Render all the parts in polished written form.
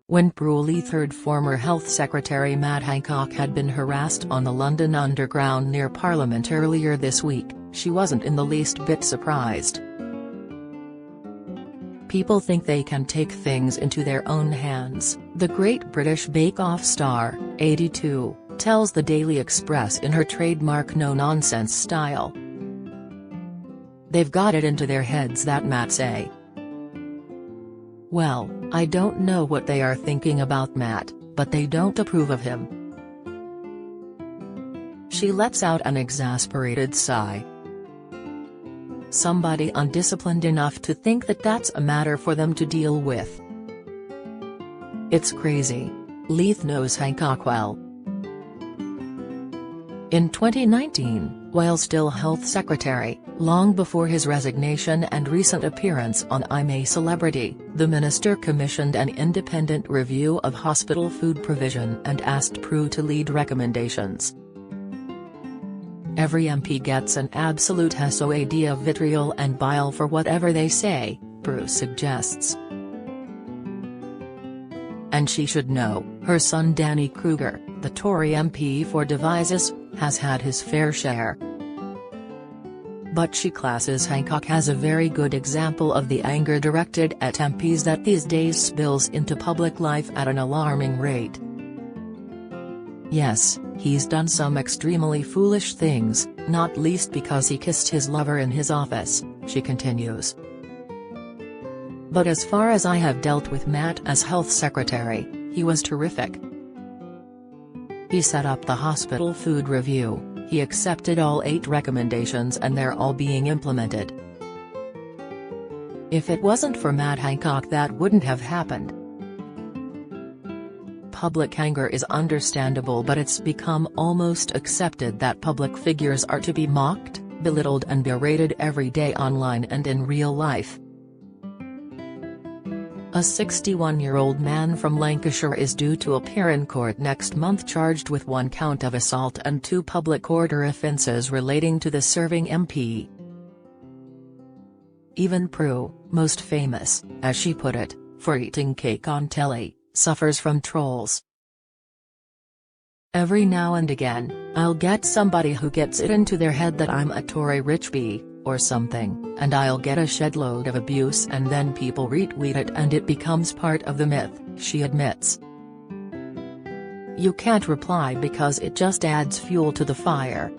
When Prue Leith heard former Health Secretary Matt Hancock had been harassed on the London Underground near Parliament earlier this week, she wasn't in the least bit surprised. People think they can take things into their own hands, the Great British Bake Off star, 82, tells the Daily Express in her trademark no-nonsense style. They've got it into their heads, that Matt say. Well, I don't know what they are thinking about Matt, but they don't approve of him. She lets out an exasperated sigh. Somebody undisciplined enough to think that that's a matter for them to deal with. It's crazy. Leith knows Hancock well. In 2019, while still Health Secretary, long before his resignation and recent appearance on I'm a Celebrity, the minister commissioned an independent review of hospital food provision and asked Prue to lead recommendations. Every MP gets an absolute SOAD of vitriol and bile for whatever they say, Prue suggests. And she should know, her son Danny Kruger, the Tory MP for Devizes, has had his fair share. But she classes Hancock as a very good example of the anger directed at MPs that these days spills into public life at an alarming rate. Yes, he's done some extremely foolish things, not least because he kissed his lover in his office, she continues. But as far as I have dealt with Matt as Health Secretary, he was terrific. He set up the hospital food review, he accepted all 8 recommendations and they're all being implemented. If it wasn't for Matt Hancock, that wouldn't have happened. Public anger is understandable, but it's become almost accepted that public figures are to be mocked, belittled and berated every day online and in real life. A 61-year-old man from Lancashire is due to appear in court next month charged with 1 count of assault and 2 public order offences relating to the serving MP. Even Prue, most famous, as she put it, for eating cake on telly, suffers from trolls. Every now and again, I'll get somebody who gets it into their head that I'm a Tory rich bee, or something, and I'll get a shed-load of abuse and then people retweet it and it becomes part of the myth, she admits. You can't reply because it just adds fuel to the fire.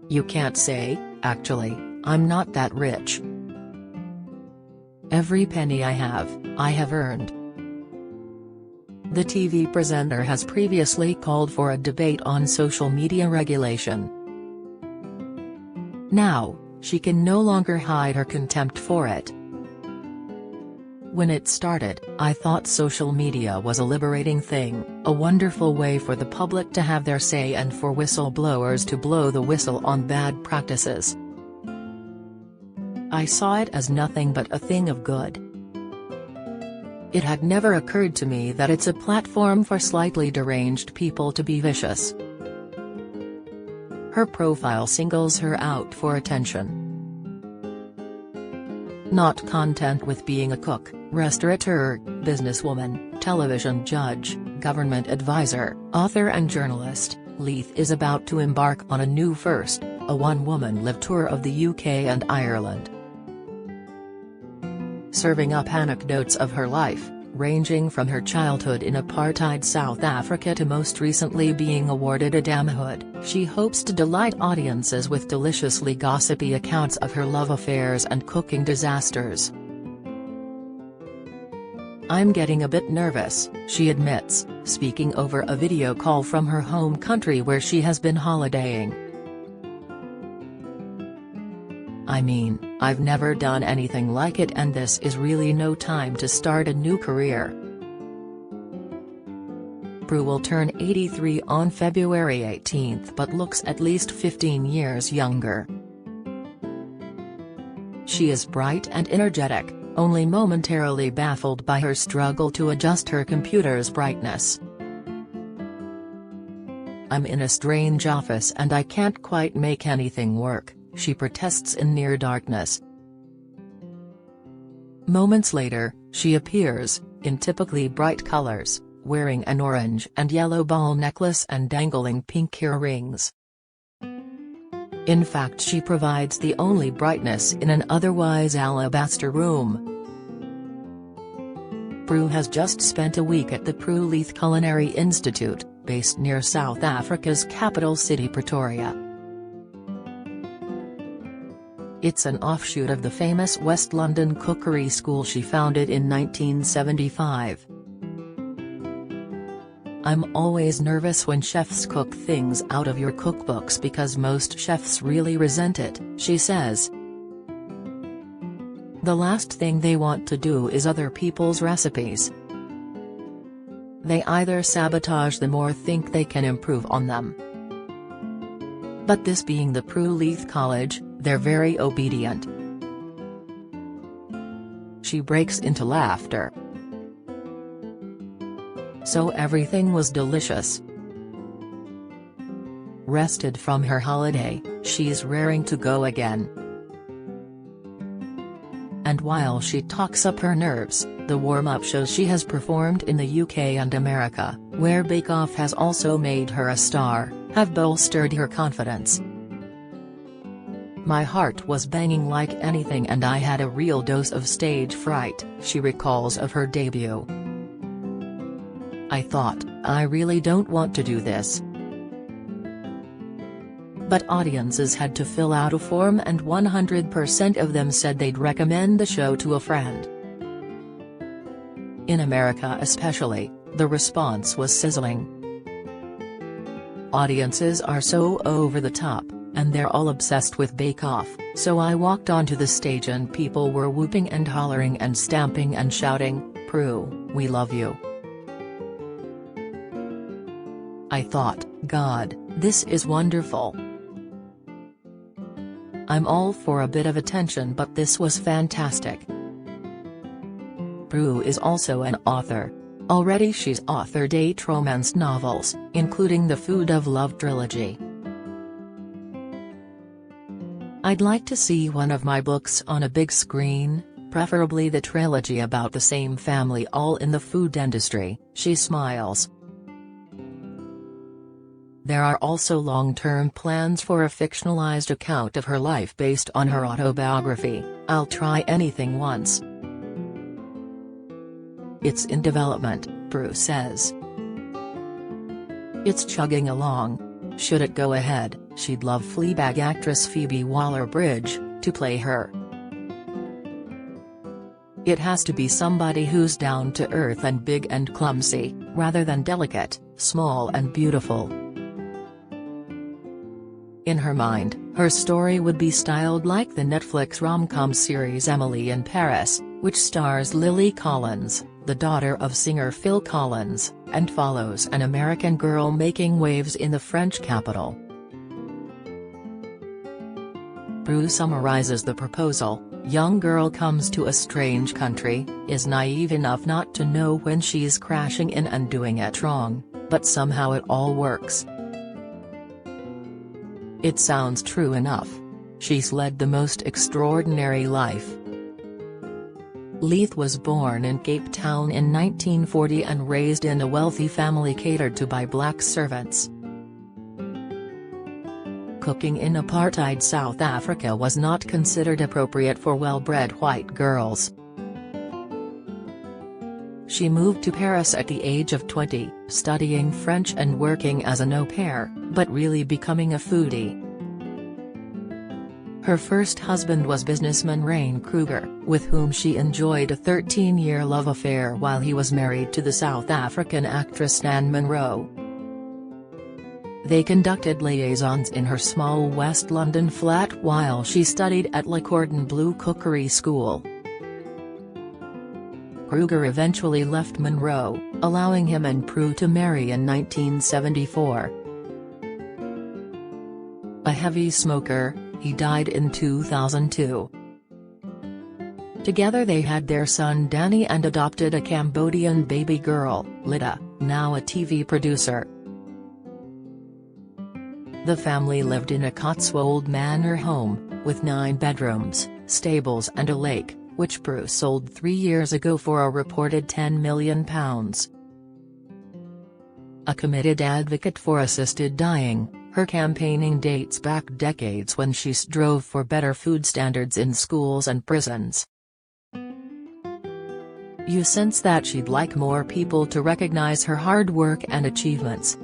You can't say, actually, I'm not that rich. Every penny I have earned. The TV presenter has previously called for a debate on social media regulation. Now, she can no longer hide her contempt for it. When it started, I thought social media was a liberating thing, a wonderful way for the public to have their say and for whistleblowers to blow the whistle on bad practices. I saw it as nothing but a thing of good. It had never occurred to me that it's a platform for slightly deranged people to be vicious. Her profile singles her out for attention. Not content with being a cook, restaurateur, businesswoman, television judge, government advisor, author and journalist, Leith is about to embark on a new first, a one-woman live tour of the UK and Ireland. Serving up anecdotes of her life, ranging from her childhood in apartheid South Africa to most recently being awarded a damhood, she hopes to delight audiences with deliciously gossipy accounts of her love affairs and cooking disasters. I'm getting a bit nervous, she admits, speaking over a video call from her home country where she has been holidaying. I mean, I've never done anything like it and this is really no time to start a new career. Prue will turn 83 on February 18 but looks at least 15 years younger. She is bright and energetic, only momentarily baffled by her struggle to adjust her computer's brightness. I'm in a strange office and I can't quite make anything work, she protests in near darkness. Moments later, she appears, in typically bright colors, wearing an orange and yellow ball necklace and dangling pink earrings. In fact, she provides the only brightness in an otherwise alabaster room. Prue has just spent a week at the Prue Leith Culinary Institute, based near South Africa's capital city Pretoria. It's an offshoot of the famous West London cookery school she founded in 1975. "I'm always nervous when chefs cook things out of your cookbooks because most chefs really resent it," she says. "The last thing they want to do is other people's recipes. They either sabotage them or think they can improve on them. But this being the Prue Leith College, they're very obedient." She breaks into laughter. "So everything was delicious." Rested from her holiday, she's raring to go again. And while she talks up her nerves, the warm-up shows she has performed in the UK and America, where Bake Off has also made her a star, have bolstered her confidence. "My heart was banging like anything and I had a real dose of stage fright," she recalls of her debut. "I thought, I really don't want to do this." But audiences had to fill out a form and 100% of them said they'd recommend the show to a friend. In America especially, the response was sizzling. "Audiences are so over the top, and they're all obsessed with Bake Off, so I walked onto the stage and people were whooping and hollering and stamping and shouting, 'Prue, we love you.' I thought, God, this is wonderful. I'm all for a bit of attention, but this was fantastic." Prue is also an author. Already she's authored 8 romance novels, including the Food of Love trilogy. "I'd like to see one of my books on a big screen, preferably the trilogy about the same family all in the food industry," she smiles. There are also long-term plans for a fictionalized account of her life based on her autobiography, I'll Try Anything Once. "It's in development," Prue says. "It's chugging along. Should it go ahead, she'd love Fleabag actress Phoebe Waller-Bridge to play her. It has to be somebody who's down to earth and big and clumsy, rather than delicate, small and beautiful." In her mind, her story would be styled like the Netflix rom-com series Emily in Paris, which stars Lily Collins, the daughter of singer Phil Collins, and follows an American girl making waves in the French capital. Prue summarizes the proposal: "Young girl comes to a strange country, is naive enough not to know when she's crashing in and doing it wrong, but somehow it all works. It sounds true enough. She's led the most extraordinary life." Leith was born in Cape Town in 1940 and raised in a wealthy family catered to by black servants. Cooking in apartheid South Africa was not considered appropriate for well-bred white girls. She moved to Paris at the age of 20, studying French and working as an au pair, but really becoming a foodie. Her first husband was businessman Rain Kruger, with whom she enjoyed a 13-year love affair while he was married to the South African actress Nan Monroe. They conducted liaisons in her small West London flat while she studied at Le Cordon Bleu Cookery School. Kruger eventually left Monroe, allowing him and Prue to marry in 1974. A heavy smoker, he died in 2002. Together they had their son Danny and adopted a Cambodian baby girl, Lida, now a TV producer. The family lived in a Cotswold manor home, with 9 bedrooms, stables and a lake, which Prue sold 3 years ago for a reported £10 million. A committed advocate for assisted dying, her campaigning dates back decades when she strove for better food standards in schools and prisons. You sense that she'd like more people to recognize her hard work and achievements.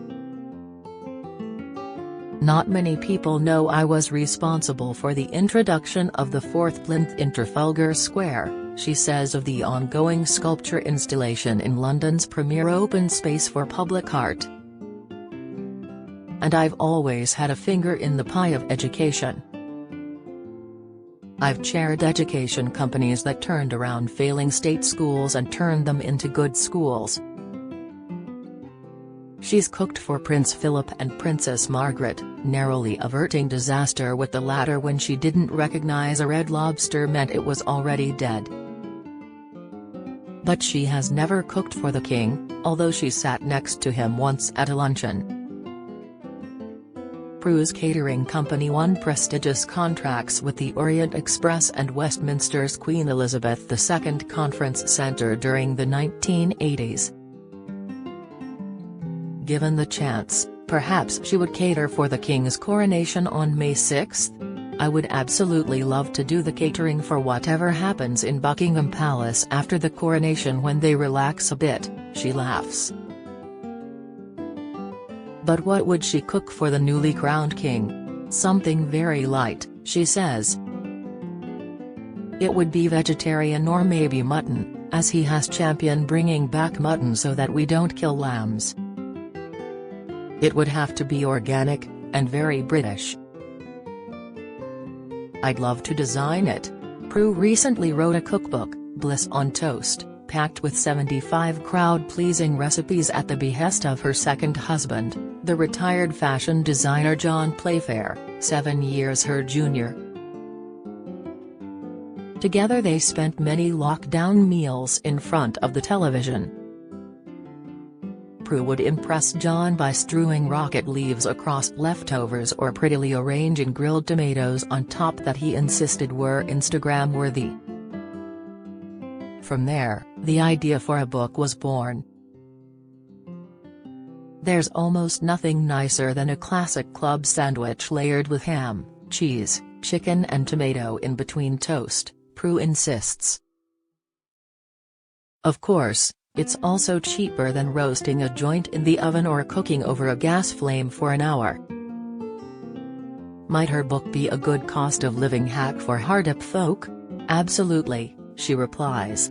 Not many people know I was responsible for the introduction of the fourth plinth in Trafalgar Square, she says of the ongoing sculpture installation in London's premier open space for public art. And I've always had a finger in the pie of education. I've chaired education companies that turned around failing state schools and turned them into good schools. She's cooked for Prince Philip and Princess Margaret, narrowly averting disaster with the latter when she didn't recognize a red lobster meant it was already dead. But she has never cooked for the king, although she sat next to him once at a luncheon. Prue's catering company won prestigious contracts with the Orient Express and Westminster's Queen Elizabeth II Conference Centre during the 1980s. Given the chance, perhaps she would cater for the King's coronation on May 6. I would absolutely love to do the catering for whatever happens in Buckingham Palace after the coronation when they relax a bit, she laughs. But what would she cook for the newly crowned king? Something very light, she says. It would be vegetarian or maybe mutton, as he has championed bringing back mutton so that we don't kill lambs. It would have to be organic, and very British. I'd love to design it. Prue recently wrote a cookbook, Bliss on Toast, packed with 75 crowd-pleasing recipes at the behest of her second husband, the retired fashion designer John Playfair, 7 years her junior. Together they spent many lockdown meals in front of the television. Prue would impress John by strewing rocket leaves across leftovers or prettily arranging grilled tomatoes on top that he insisted were Instagram-worthy. From there, the idea for a book was born. There's almost nothing nicer than a classic club sandwich layered with ham, cheese, chicken and tomato in between toast, Prue insists. Of course, it's also cheaper than roasting a joint in the oven or cooking over a gas flame for an hour. Might her book be a good cost of living hack for hard-up folk? Absolutely, she replies.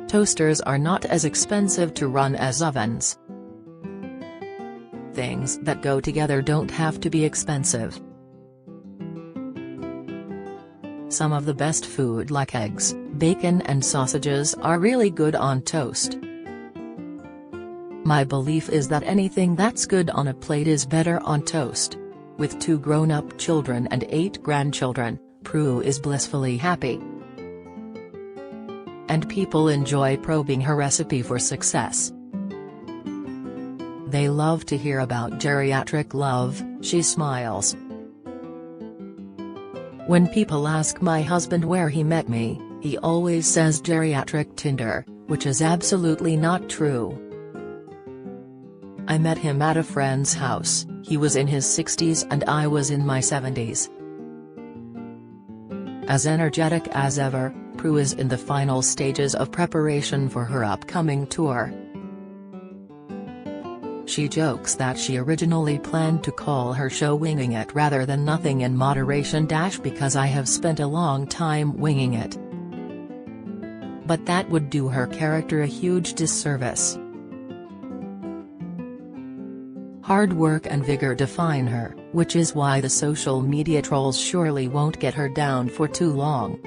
Toasters are not as expensive to run as ovens. Things that go together don't have to be expensive. Some of the best food like eggs, bacon and sausages are really good on toast. My belief is that anything that's good on a plate is better on toast. With 2 grown-up children and 8 grandchildren, Prue is blissfully happy. And people enjoy probing her recipe for success. They love to hear about geriatric love, she smiles. When people ask my husband where he met me, he always says geriatric Tinder, which is absolutely not true. I met him at a friend's house, he was in his 60s and I was in my 70s. As energetic as ever, Prue is in the final stages of preparation for her upcoming tour. She jokes that she originally planned to call her show Winging It rather than Nothing in Moderation because I have spent a long time winging it. But that would do her character a huge disservice. Hard work and vigor define her, which is why the social media trolls surely won't get her down for too long.